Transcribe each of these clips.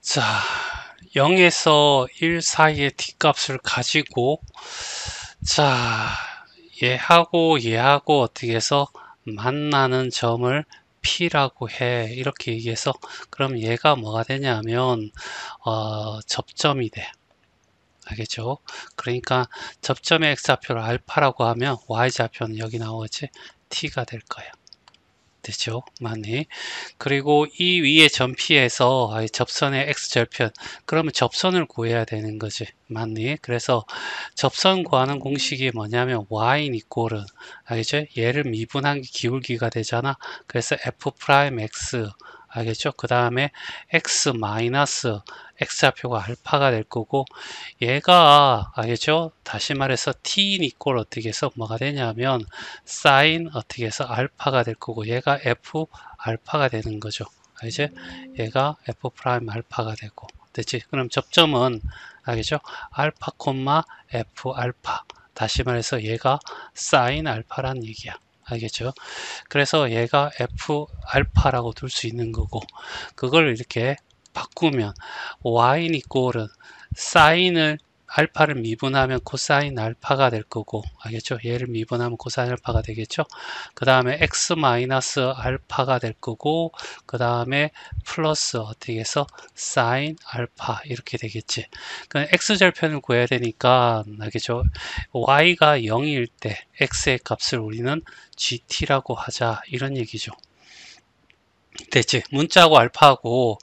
자, 0에서 1 사이의 t값을 가지고 자, 얘하고 어떻게 해서 만나는 점을 P라고 해. 이렇게 얘기해서 그럼 얘가 뭐가 되냐면 접점이 돼. 알겠죠? 그러니까 접점의 x좌표를 알파라고 하면 y좌표는 여기 나오겠지? t가 될 거야. 되죠? 많이. 그리고 이 위에 점 P에서 접선의 x절편, 그러면 접선을 구해야 되는 거지. 맞니? 그래서 접선 구하는 공식이 뭐냐면 y 이꼴은, 알겠죠? 얘를 미분한 게 기울기가 되잖아. 그래서 f 프라임 x, 알겠죠? 그 다음에 x 마이너스 x좌표가 알파가 될 거고, 얘가 알겠죠? 다시 말해서 t 이꼴 어떻게 해서 뭐가 되냐면 사인 어떻게 해서 알파가 될 거고, 얘가 f 알파가 되는 거죠. 이제 얘가 f 프라임 알파가 되고, 됐지? 그럼 접점은 알겠죠? 알파 콤마 f 알파. 다시 말해서 얘가 사인 알파란 얘기야. 알겠죠? 그래서 얘가 f 알파라고 둘 수 있는 거고, 그걸 이렇게 바꾸면 y 이꼴은 사인을 알파를 미분하면 코사인 알파가 될 거고, 알겠죠? 얘를 미분하면 코사인 알파가 되겠죠? 그 다음에 x 마이너스 알파가 될 거고, 그 다음에 플러스 어떻게 해서 사인 알파 이렇게 되겠지. 그 x절편을 구해야 되니까, 알겠죠? y가 0일 때 x의 값을 우리는 gt라고 하자, 이런 얘기죠. 됐지? 문자하고 알파하고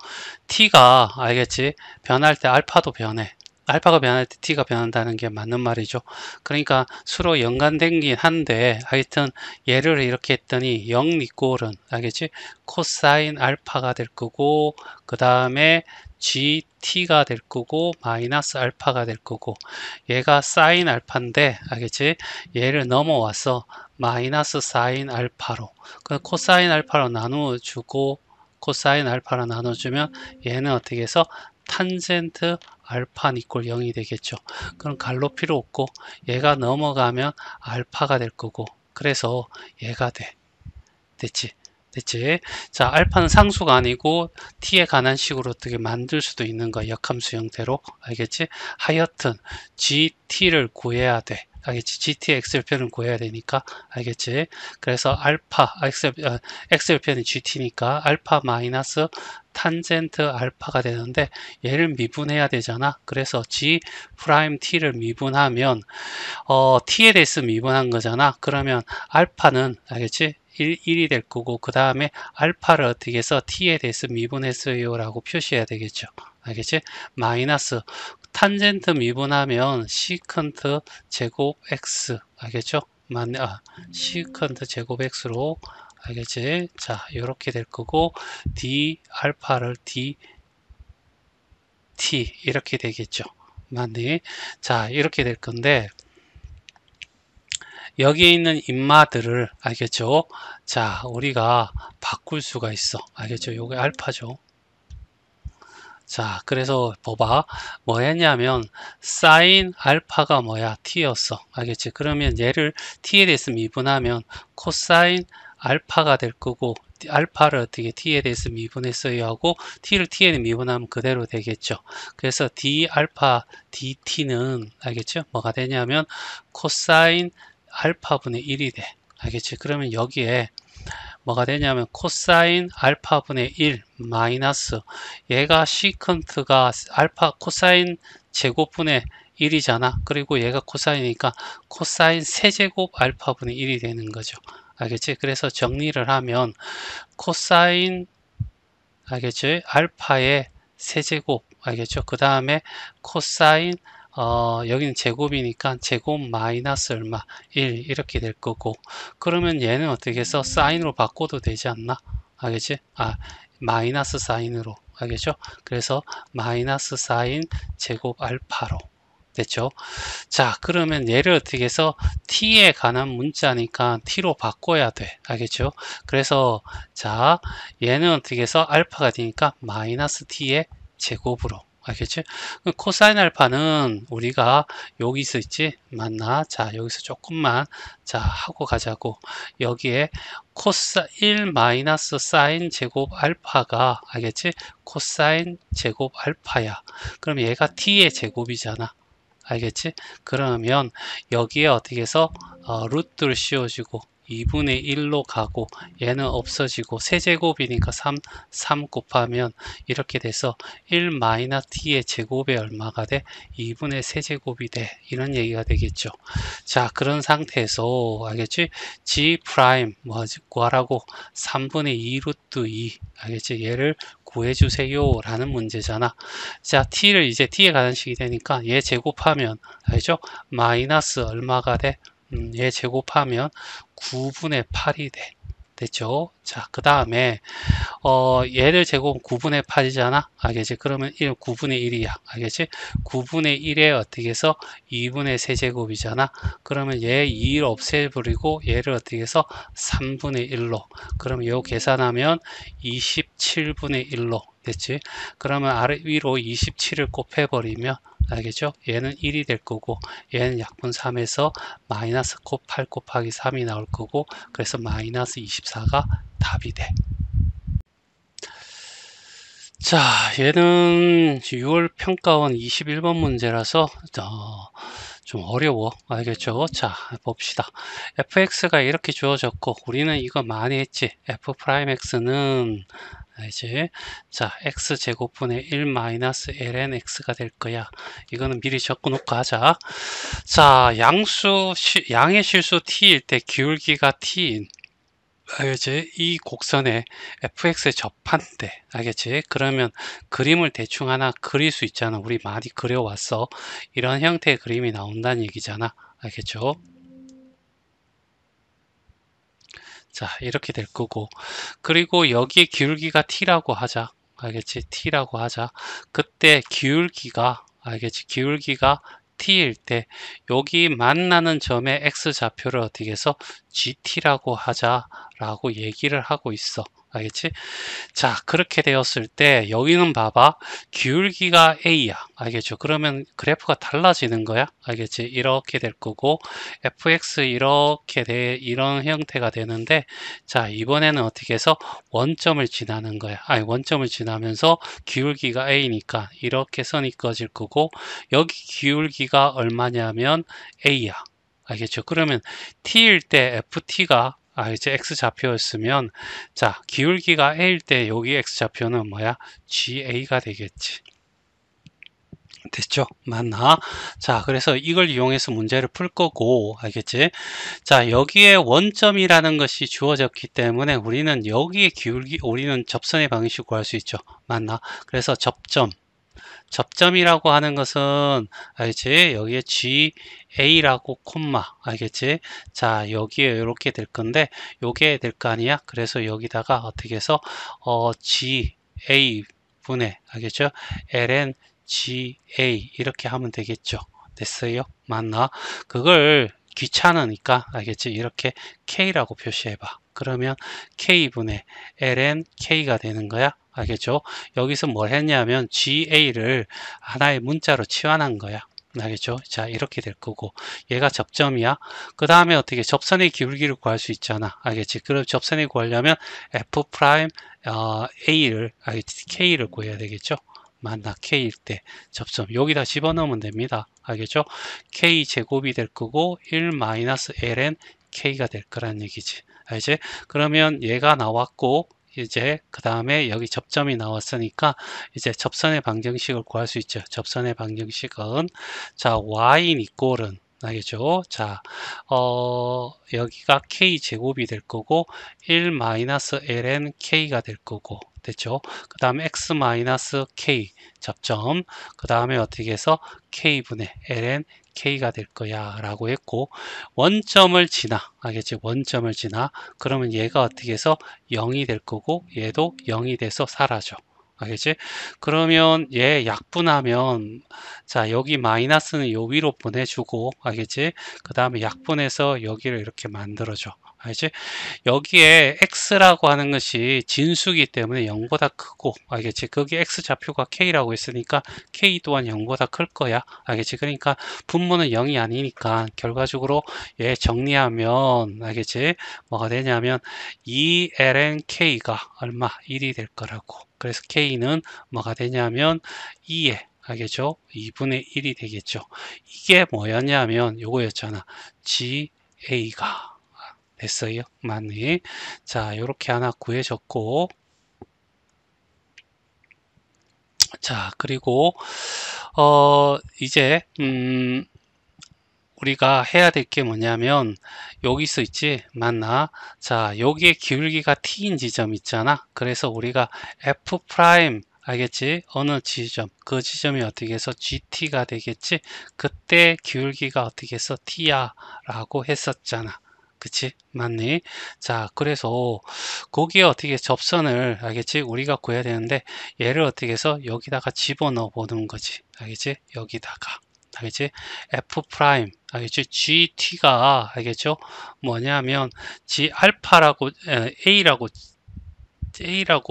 t가 알겠지? 변할 때 알파도 변해. 알파가 변할 때 t가 변한다는 게 맞는 말이죠. 그러니까 서로 연관된긴 한데 하여튼 얘를 이렇게 했더니 0 이꼴은 알겠지? 코사인 알파가 될 거고, 그 다음에 gt가 될 거고 마이너스 알파가 될 거고, 얘가 사인 알파인데 알겠지? 얘를 넘어와서 마이너스 사인 알파로, 그 코사인 알파로 나누어주고, 코사인 알파로 나눠주면 얘는 어떻게 해서 탄젠트 알파 이꼴 0이 되겠죠. 그럼 갈로 필요 없고 얘가 넘어가면 알파가 될 거고, 그래서 얘가 돼. 됐지? 됐지? 자, 알파는 상수가 아니고 t에 관한 식으로 어떻게 만들 수도 있는 거야. 역함수 형태로. 알겠지? 하여튼 gt를 구해야 돼. 알겠지? GT의 x절편을 구해야 되니까. 알겠지? 그래서 알파, x절편이 GT니까 알파 마이너스 탄젠트 알파가 되는데 얘를 미분해야 되잖아. 그래서 g 프라임 t를 미분하면 t에 대해서 미분한 거잖아. 그러면 알파는 알겠지? 1이 될 거고, 그 다음에 알파를 어떻게 해서 t에 대해서 미분했어요 라고 표시해야 되겠죠. 알겠지? 마이너스 탄젠트 미분하면 시컨트 제곱 x, 알겠죠? 시컨트 제곱 x로, 알겠지? 자, 이렇게 될 거고, d 알파를 d t 이렇게 되겠죠. 맞니? 자, 이렇게 될 건데, 여기에 있는 인마들을 알겠죠? 자, 우리가 바꿀 수가 있어. 알겠죠? 요게 알파죠. 자, 그래서 봐봐. 뭐 했냐면 사인 알파가 뭐야? t였어. 알겠지? 그러면 얘를 t에 대해서 미분하면 코사인 알파가 될 거고, 알파를 어떻게 t에 대해서 미분했어요 하고 t를 t에 미분하면 그대로 되겠죠. 그래서 d 알파 dt는 알겠죠? 뭐가 되냐면 코사인 알파분의 1이 돼. 알겠지? 그러면 여기에 뭐가 되냐면 코사인 알파분의 1 마이너스, 얘가 시컨트가 알파 코사인 제곱분의 1이잖아. 그리고 얘가 코사인이니까 코사인 세제곱 알파분의 1이 되는 거죠. 알겠지? 그래서 정리를 하면 코사인, 알겠지? 알파의 세제곱, 알겠죠? 그 다음에 코사인, 여기는 제곱이니까 제곱 마이너스 얼마? 1 이렇게 될 거고, 그러면 얘는 어떻게 해서 사인으로 바꿔도 되지 않나? 알겠지? 마이너스 사인으로, 알겠죠? 그래서 마이너스 사인 제곱 알파로 됐죠? 자, 그러면 얘를 어떻게 해서 t에 관한 문자니까 t로 바꿔야 돼. 알겠죠? 그래서 자, 얘는 어떻게 해서 알파가 되니까 마이너스 t의 제곱으로, 알겠지? 코사인 알파는 우리가 여기서 있지? 맞나? 자, 여기서 조금만 자 하고 가자고. 여기에 코사 1 마이너스 사인 제곱 알파가 알겠지? 코사인 제곱 알파야. 그럼 얘가 t의 제곱이잖아. 알겠지? 그러면 여기에 어떻게 해서 루트를 씌워주고 2분의 1로 가고 얘는 없어지고 세제곱이니까 3 곱하면 이렇게 돼서 1 마이너 t의 제곱이 얼마가 돼? 2분의 세제곱이 돼. 이런 얘기가 되겠죠. 자, 그런 상태에서 알겠지? g 프라임 구하라고 3분의 2 루트 2 알겠지? 얘를 구해주세요 라는 문제잖아. 자, t를 이제 t에 가산식이 되니까 얘 제곱하면 알죠? 마이너스 얼마가 돼? 얘 제곱하면 9분의 8이 돼. 됐죠? 자, 그 다음에 얘를 제곱 9분의 8이잖아. 알겠지? 그러면 9분의 1이야. 알겠지? 9분의 1에 어떻게 해서 2분의 세제곱이잖아. 그러면 얘 2를 없애버리고 얘를 어떻게 해서 3분의 1로. 그러면 요 계산하면 27분의 1로. 됐지? 그러면 아래 위로 27을 곱해버리면 알겠죠? 얘는 1이 될 거고 얘는 약분 3에서 마이너스 8 곱하기 3이 나올 거고 그래서 마이너스 24가 답이 돼. 자, 얘는 6월 평가원 21번 문제라서 좀 어려워. 알겠죠? 자, 봅시다. fx가 이렇게 주어졌고 우리는 이거 많이 했지. f'x는 이제 자 x제곱분의 1 마이너스 ln x가 될 거야. 이거는 미리 적어놓고 하자. 자, 양의 실수 t일 때 기울기가 t인 알겠지? 이 곡선에 fx에 접한대. 알겠지? 그러면 그림을 대충 하나 그릴 수 있잖아. 우리 많이 그려왔어. 이런 형태의 그림이 나온다는 얘기잖아. 알겠죠? 자, 이렇게 될 거고. 그리고 여기에 기울기가 t라고 하자. 알겠지? t라고 하자. 그때 기울기가, 알겠지? 기울기가 t일 때 여기 만나는 점의 x좌표를 어떻게 해서 gt라고 하자라고 얘기를 하고 있어. 알겠지? 자, 그렇게 되었을 때 여기는 봐봐. 기울기가 A야. 알겠죠? 그러면 그래프가 달라지는 거야. 알겠지? 이렇게 될 거고 fx 이런 형태가 되는데 자, 이번에는 어떻게 해서 원점을 지나는 거야. 아니, 원점을 지나면서 기울기가 A니까 이렇게 선이 꺼질 거고 여기 기울기가 얼마냐면 A야. 알겠죠? 그러면 T일 때 FT가 이제 x좌표였으면 자 기울기가 a일 때 여기 x좌표는 뭐야? GA가 되겠지. 됐죠? 맞나? 자, 그래서 이걸 이용해서 문제를 풀 거고, 알겠지? 자, 여기에 원점이라는 것이 주어졌기 때문에 우리는 여기에 우리는 접선의 방식을 구할 수 있죠. 맞나? 그래서 접점이라고 하는 것은 알겠지? 여기에 GA라고 콤마 알겠지? 자, 여기에 이렇게 될 건데 요게 될 거 아니야? 그래서 여기다가 어떻게 해서 GA 분의 알겠죠? ln GA 이렇게 하면 되겠죠. 됐어요? 맞나? 그걸 귀찮으니까 알겠지? 이렇게 K라고 표시해봐. 그러면 K분의 ln K가 되는 거야. 알겠죠? 여기서 뭘 했냐면 GA를 하나의 문자로 치환한 거야. 알겠죠? 자, 이렇게 될 거고 얘가 접점이야. 그 다음에 어떻게 접선의 기울기를 구할 수 있잖아. 알겠지? 그럼 접선의 구하려면 F 프라임 A를 알겠지? K를 구해야 되겠죠? 맞나? K일 때 접점 여기다 집어넣으면 됩니다. 알겠죠? K 제곱이 될 거고 1 마이너스 ln K가 될 거란 얘기지. 알지? 그러면 얘가 나왔고 이제 그 다음에 여기 접점이 나왔으니까 이제 접선의 방정식을 구할 수 있죠. 접선의 방정식은 자 y인 이꼴은 알겠죠? 자 여기가 k 제곱이 될 거고 1 마이너스 ln k가 될 거고 됐죠? 그 다음에 x 마이너스 k 접점 그 다음에 어떻게 해서 k분의 ln k가 될 거야 라고 했고 원점을 지나 알겠지? 원점을 지나 그러면 얘가 어떻게 해서 0이 될 거고 얘도 0이 돼서 사라져. 알겠지? 그러면 얘 약분하면 자 여기 마이너스는 요 위로 보내주고 알겠지? 그 다음에 약분해서 여기를 이렇게 만들어줘. 알지? 여기에 x라고 하는 것이 진수기 때문에 0보다 크고, 알겠지? 거기 x 좌표가 k라고 했으니까 k 또한 0보다 클 거야. 알겠지? 그러니까 분모는 0이 아니니까 결과적으로 얘 정리하면, 알겠지? 뭐가 되냐면 2ln k가 얼마? 1이 될 거라고. 그래서 k는 뭐가 되냐면 2에, 알겠죠? 2분의 1이 되겠죠. 이게 뭐였냐면 요거였잖아. GA가 됐어요. 맞네. 자, 요렇게 하나 구해줬고, 자, 그리고 이제 우리가 해야 될 게 뭐냐면 여기 써 있지, 맞나? 자, 여기에 기울기가 t인 지점 있잖아. 그래서 우리가 f 프라임, 알겠지? 어느 지점, 그 지점이 어떻게 해서 gt가 되겠지? 그때 기울기가 어떻게 해서 t야 라고 했었잖아. 그치? 맞니? 자, 그래서 거기에 어떻게 접선을, 알겠지? 우리가 구해야 되는데 얘를 어떻게 해서 여기다가 집어넣어 보는 거지. 알겠지? 여기다가. 알겠지? F 프라임, 알겠지? GT가, 알겠죠? 뭐냐면, G 알파라고, A라고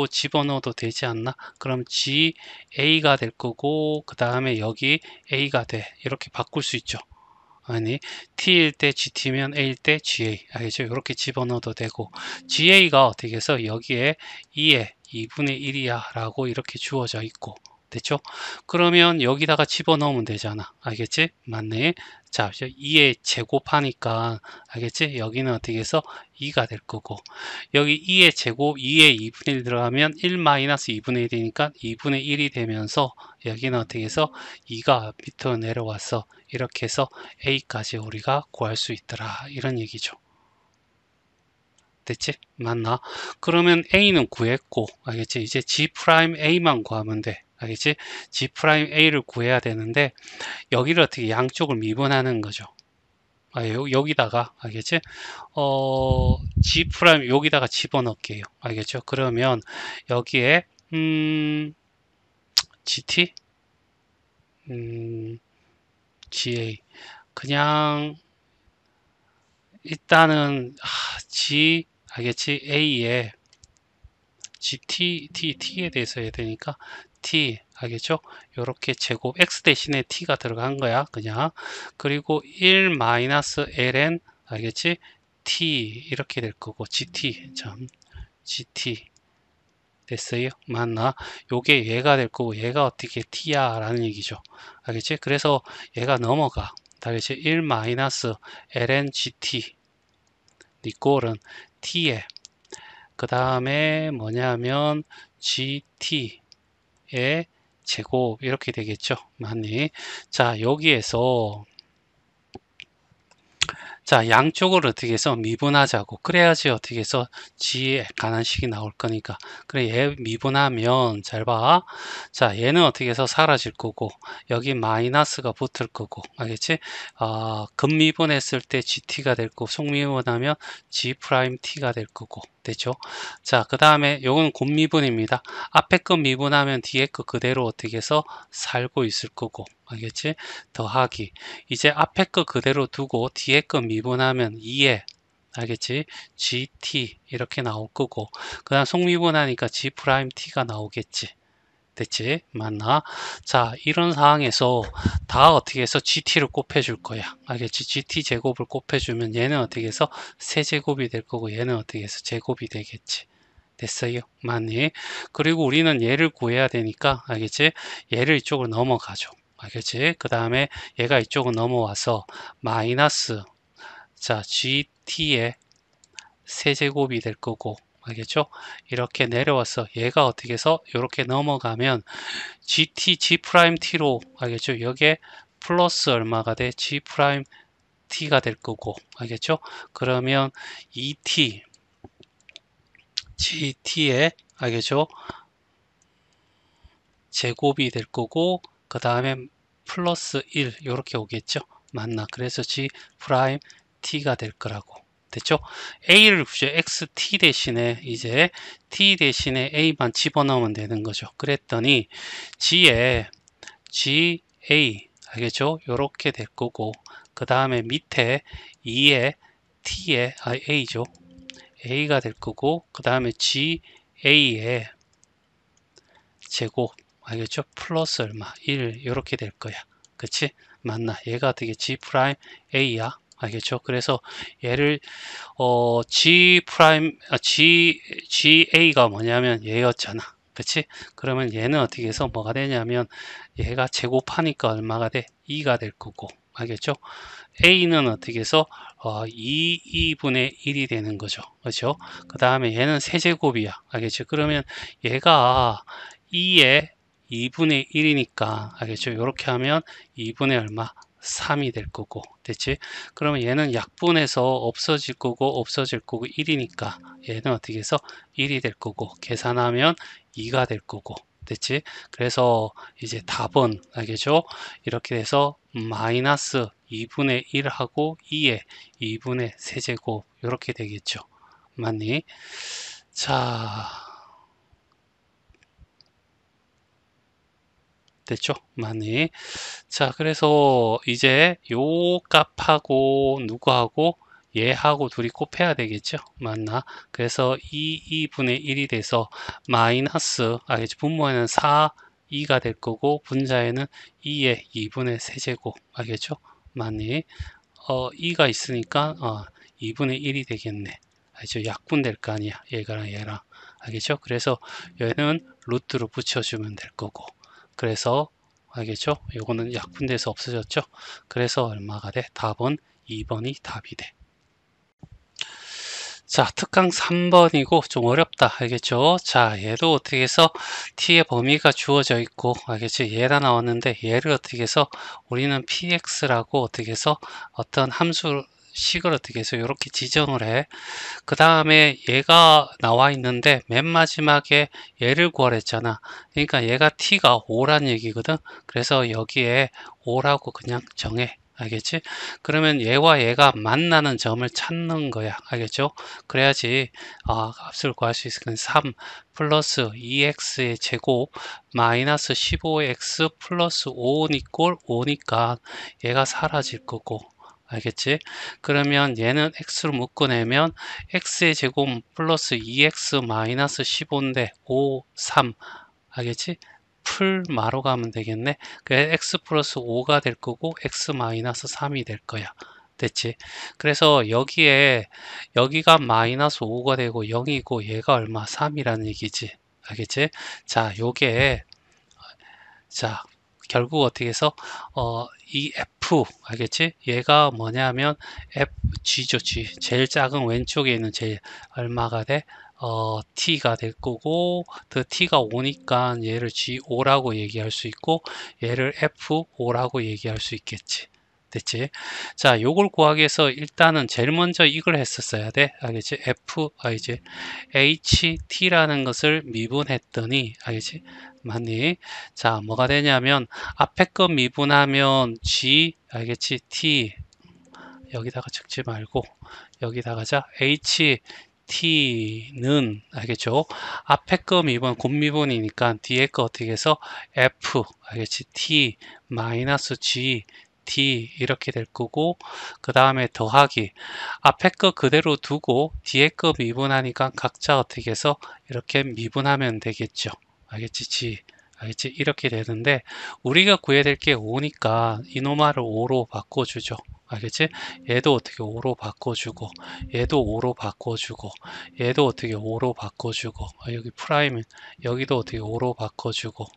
집어넣어도 되지 않나? 그럼 GA가 될 거고, 그 다음에 여기 A가 돼. 이렇게 바꿀 수 있죠. 아니, T일 때 GT면 A일 때 GA. 알겠죠? 이렇게 집어넣어도 되고, GA가 어떻게 해서 여기에 2에 2분의 1이야 라고 이렇게 주어져 있고, 됐죠? 그러면 여기다가 집어넣으면 되잖아. 알겠지? 맞네. 자, 2에 제곱하니까, 알겠지? 여기는 어떻게 해서 2가 될 거고, 여기 2의 제곱, 2에 2분의 1 들어가면 1 마이너스 2분의 1이니까 2분의 1이 되면서, 여기는 어떻게 해서 2가 밑으로 내려와서, 이렇게 해서 A까지 우리가 구할 수 있더라. 이런 얘기죠. 됐지? 맞나? 그러면 A는 구했고, 알겠지? 이제 G'A만 구하면 돼. 알겠지? G'A를 구해야 되는데, 여기를 어떻게 양쪽을 미분하는 거죠. 여기다가, 알겠지? G' 여기다가 집어넣을게요. 알겠죠? 그러면 여기에, GT? GA. 그냥, 일단은, 알겠지? A에 T에 대해서 해야 되니까, T, 알겠죠? 요렇게 제곱, X 대신에 T가 들어간 거야, 그냥. 그리고 1 마이너스 ln, 알겠지? T, 이렇게 될 거고, GT. 됐어요? 맞나? 요게 얘가 될 거고, 얘가 어떻게 T야? 라는 얘기죠. 알겠지? 그래서 얘가 넘어가. 알겠지? 1 마이너스 ln GT. 이꼴은 T에, 그 다음에 뭐냐면 GT의 제곱, 이렇게 되겠죠. 맞니? 자, 여기에서 자, 양쪽을 어떻게 해서 미분하자고. 그래야지 어떻게 해서 G에 관한 식이 나올 거니까. 그래, 얘 미분하면, 잘 봐. 자, 얘는 어떻게 해서 사라질 거고, 여기 마이너스가 붙을 거고, 알겠지? 근미분했을 때 GT가 될 거고, 속미분하면 G'T가 될 거고, 됐죠? 자, 그 다음에 요건 곱미분입니다. 앞에 거 미분하면 뒤에 거 그대로 어떻게 해서 살고 있을 거고, 알겠지? 더하기. 이제 앞에 거 그대로 두고 뒤에 거 미분하면 2에, 알겠지? GT 이렇게 나올 거고, 그 다음 속미분하니까 G'T가 나오겠지. 됐지? 맞나? 자, 이런 상황에서 다 어떻게 해서 GT를 곱해줄 거야. 알겠지? GT 제곱을 곱해주면 얘는 어떻게 해서 세제곱이 될 거고, 얘는 어떻게 해서 제곱이 되겠지. 됐어요? 맞니? 그리고 우리는 얘를 구해야 되니까, 알겠지? 얘를 이쪽으로 넘어가죠. 알겠지? 그 다음에 얘가 이쪽으로 넘어와서 마이너스, 자, GT의 세제곱이 될 거고, 알겠죠? 이렇게 내려와서 얘가 어떻게 해서 이렇게 넘어가면 G'T로, 알겠죠? 여기에 플러스 얼마가 돼? G'T가 될 거고, 알겠죠? 그러면 GT의, 알겠죠? 제곱이 될 거고, 그 다음에 플러스 1 이렇게 오겠죠. 맞나? 그래서 G'T가 될 거라고. 됐죠? A를 구죠. XT 대신에 이제 T 대신에 A만 집어넣으면 되는 거죠. 그랬더니 G에 GA, 알겠죠? 요렇게 될 거고, 그 다음에 밑에 2에 T에 A죠. a가 될 거고, 그 다음에 ga의 제곱, 알겠죠? 플러스 얼마? 1 이렇게 될 거야. 그치? 맞나? 얘가 어떻게 g 프라임 a야? 알겠죠? 그래서 얘를 ga가 뭐냐면 얘였잖아. 그치? 그러면 얘는 어떻게 해서 뭐가 되냐면 얘가 제곱하니까 얼마가 돼? 2가 될 거고. 알겠죠? a는 어떻게 해서 2분의 1이 되는 거죠. 그죠? 그 다음에 얘는 세제곱이야. 알겠죠? 그러면 얘가 2에 2분의 1이니까 알겠죠? 이렇게 하면 2분의 얼마? 3이 될 거고. 됐지? 그러면 얘는 약분해서 없어질 거고 1이니까 얘는 어떻게 해서 1이 될 거고 계산하면 2가 될 거고. 됐지? 그래서 이제 답은 알겠죠? 이렇게 돼서 마이너스 2분의 1하고 2에 2분의 세제곱 이렇게 되겠죠. 맞니? 자, 됐죠? 맞니? 자, 그래서 이제 요 값하고 누구하고 얘하고 둘이 곱해야 되겠죠? 맞나? 그래서 2분의 1이 돼서 마이너스, 알겠죠? 분모에는 4, 2가 될 거고 분자에는 2의 2분의 세제곱, 알겠죠? 맞니? 2가 있으니까 2분의 1이 되겠네. 알죠? 약분될 거 아니야. 얘랑 얘랑. 알겠죠? 그래서 얘는 루트로 붙여주면 될 거고. 그래서 알겠죠? 요거는 약분돼서 없어졌죠? 그래서 얼마가 돼? 답은 2번이 답이 돼. 자, 특강 3번이고 좀 어렵다. 알겠죠? 자, 얘도 어떻게 해서 t의 범위가 주어져 있고, 알겠지? 얘가 나왔는데 얘를 어떻게 해서 우리는 px라고 어떻게 해서 어떤 함수 식을 어떻게 해서 이렇게 지정을 해. 그 다음에 얘가 나와 있는데 맨 마지막에 얘를 구하랬잖아. 그러니까 얘가 t가 5란 얘기거든. 그래서 여기에 5라고 그냥 정해. 알겠지? 그러면 얘와 얘가 만나는 점을 찾는 거야. 알겠죠? 그래야지 값을 구할 수 있으니까 3 플러스 2x의 제곱 마이너스 15x 플러스 5니까 얘가 사라질 거고. 알겠지? 그러면 얘는 x로 묶어내면 x의 제곱 플러스 2x 마이너스 15인데 5, 3 알겠지? 풀 마로 가면 되겠네. 그래서 x 플러스 5가 될 거고 x 마이너스 3이 될 거야. 됐지? 그래서 여기가 마이너스 5가 되고 0이고 얘가 얼마? 3이라는 얘기지. 알겠지? 자, 자, 결국 어떻게 해서 이 F 알겠지? 얘가 뭐냐면 G죠, G. 제일 작은 왼쪽에 있는 제일 얼마가 돼? T가 될 거고 그 T가 5니까 얘를 G5라고 얘기할 수 있고 얘를 F5라고 얘기할 수 있겠지. 됐지? 자, 요걸 구하기 위해서 일단은 제일 먼저 이걸 했었어야 돼. 알겠지? 이제 HT라는 것을 미분했더니 알겠지? 맞니? 자, 뭐가 되냐면 앞에 거 미분하면 G 알겠지? T 여기다가 적지 말고 여기다가 자 HT는 알겠죠? 앞에 거 미분 곱미분이니까 뒤에 거 어떻게 해서 F 알겠지? T 마이너스 G T 이렇게 될 거고 그 다음에 더하기 앞에 거 그대로 두고 뒤에 거 미분하니까 각자 어떻게 해서 이렇게 미분하면 되겠죠. 알겠지? G 알겠지? 이렇게 되는데 우리가 구해야 될 게 5니까 이노마를 5로 바꿔주죠. 알겠지? 얘도 어떻게 5로 바꿔주고 얘도 5로 바꿔주고 얘도 어떻게 5로 바꿔주고 여기 프라임 여기도 어떻게 5로 바꿔주고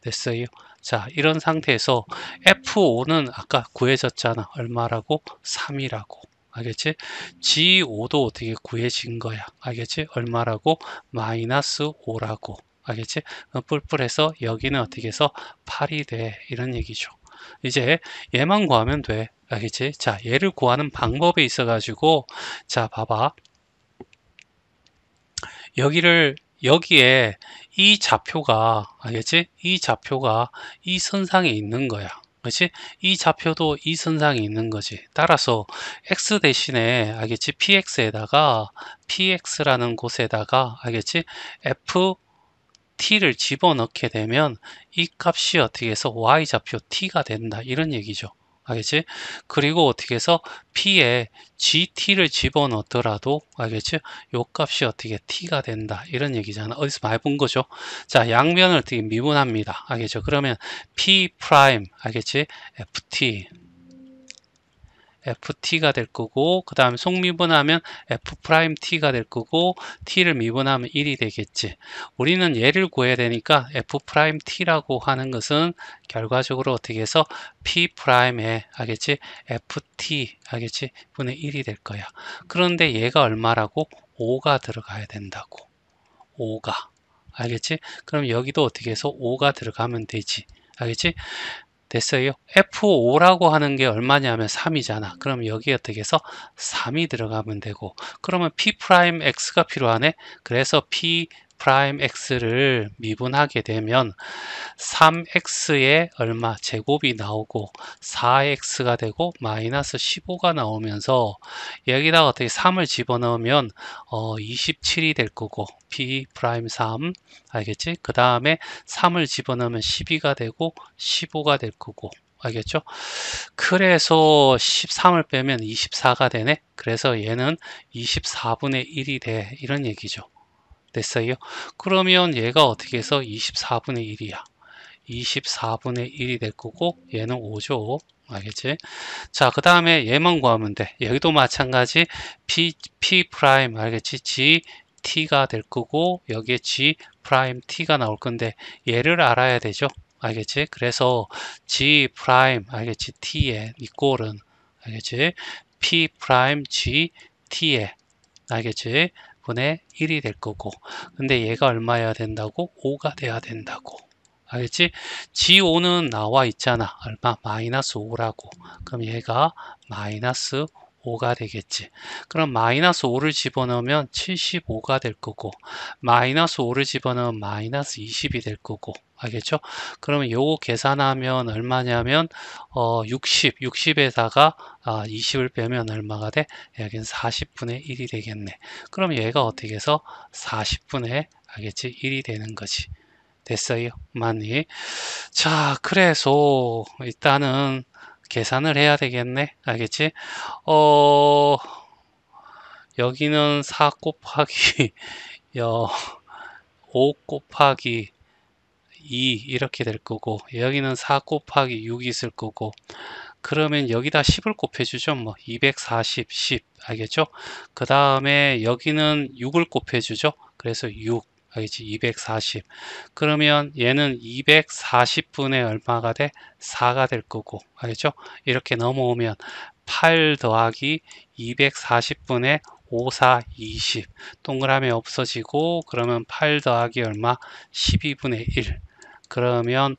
됐어요. 자, 이런 상태에서 F5는 아까 구해졌잖아. 얼마라고? 3이라고. 알겠지? G5도 어떻게 구해진 거야. 알겠지? 얼마라고? 마이너스 5라고. 알겠지? 뿔뿔해서 여기는 어떻게 해서 8이 돼. 이런 얘기죠. 이제 얘만 구하면 돼. 알겠지? 자, 얘를 구하는 방법에 있어가지고, 자, 봐봐. 여기에 이 좌표가, 알겠지? 이 좌표가 이 선상에 있는 거야. 그렇지? 이 좌표도 이 선상에 있는 거지. 따라서 x 대신에 알겠지? px라는 곳에다가 알겠지? ft를 집어넣게 되면 이 값이 어떻게 해서 y 좌표 t가 된다. 이런 얘기죠. 알겠지? 그리고 어떻게 해서 P에 GT를 집어넣더라도, 알겠지? 요 값이 어떻게 T가 된다. 이런 얘기잖아. 어디서 많이 본 거죠? 자, 양면을 어떻게 미분합니다. 알겠죠? 그러면 P 프라임, 알겠지? FT가 될 거고, 그 다음에 속미분하면 F'T가 될 거고, T를 미분하면 1이 되겠지. 우리는 얘를 구해야 되니까 F'T라고 하는 것은 결과적으로 어떻게 해서 P'에, 알겠지? FT, 알겠지? 분의 1이 될 거야. 그런데 얘가 얼마라고? 5가 들어가야 된다고. 5가. 알겠지? 그럼 여기도 어떻게 해서 5가 들어가면 되지. 알겠지? 됐어요. F5라고 하는 게 얼마냐면 3이잖아. 그럼 여기 어떻게 해서 3이 들어가면 되고, 그러면 P'X가 필요하네. 그래서 P'X를 미분하게 되면 3x에 얼마 제곱이 나오고 4x가 되고 마이너스 15가 나오면서 여기다가 어떻게 3을 집어넣으면 27이 될 거고 P'3 알겠지? 그 다음에 3을 집어넣으면 12가 되고 15가 될 거고 알겠죠? 그래서 13을 빼면 24가 되네. 그래서 얘는 24분의 1이 돼. 이런 얘기죠. 됐어요? 그러면 얘가 어떻게 해서 24분의 1이야. 24분의 1이 될 거고 얘는 5죠. 알겠지? 자, 그 다음에 얘만 구하면 돼. 여기도 마찬가지 P 프라임 알겠지? G T가 될 거고 여기에 G 프라임 T가 나올 건데 얘를 알아야 되죠. 알겠지? 그래서 G 프라임 알겠지? T의 이꼴은 알겠지? P 프라임 G T의 알겠지? 분의 1이 될 거고 근데 얘가 얼마여야 된다고? 5가 돼야 된다고. 알겠지? G5는 나와 있잖아. 얼마? 마이너스 5라고. 그럼 얘가 마이너스 5가 되겠지. 그럼 마이너스 5를 집어넣으면 75가 될 거고 마이너스 5를 집어넣으면 마이너스 20이 될 거고 알겠죠? 그러면 요거 계산하면 얼마냐면 60에다가 20을 빼면 얼마가 돼? 여기는 40분의 1이 되겠네. 그럼 얘가 어떻게 해서 40분의 알겠지? 1이 되는 거지. 됐어요? 많이. 자, 그래서 일단은 계산을 해야 되겠네. 알겠지? 어, 여기는 4 곱하기 5 곱하기 2 이렇게 될 거고 여기는 4 곱하기 6 있을 거고 그러면 여기다 10을 곱해주죠. 뭐 240, 10 알겠죠? 그 다음에 여기는 6을 곱해주죠. 그래서 6 알겠지? 240 그러면 얘는 240분의 얼마가 돼? 4가 될 거고 알겠죠? 이렇게 넘어오면 8 더하기 240분의 5, 4, 20 동그라미 없어지고 그러면 8 더하기 얼마? 12분의 1 그러면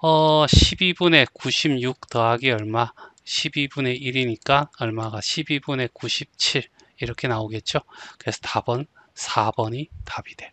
12분의 96 더하기 얼마? 12분의 1이니까 얼마가? 12분의 97 이렇게 나오겠죠? 그래서 답은 4번이 답이 돼.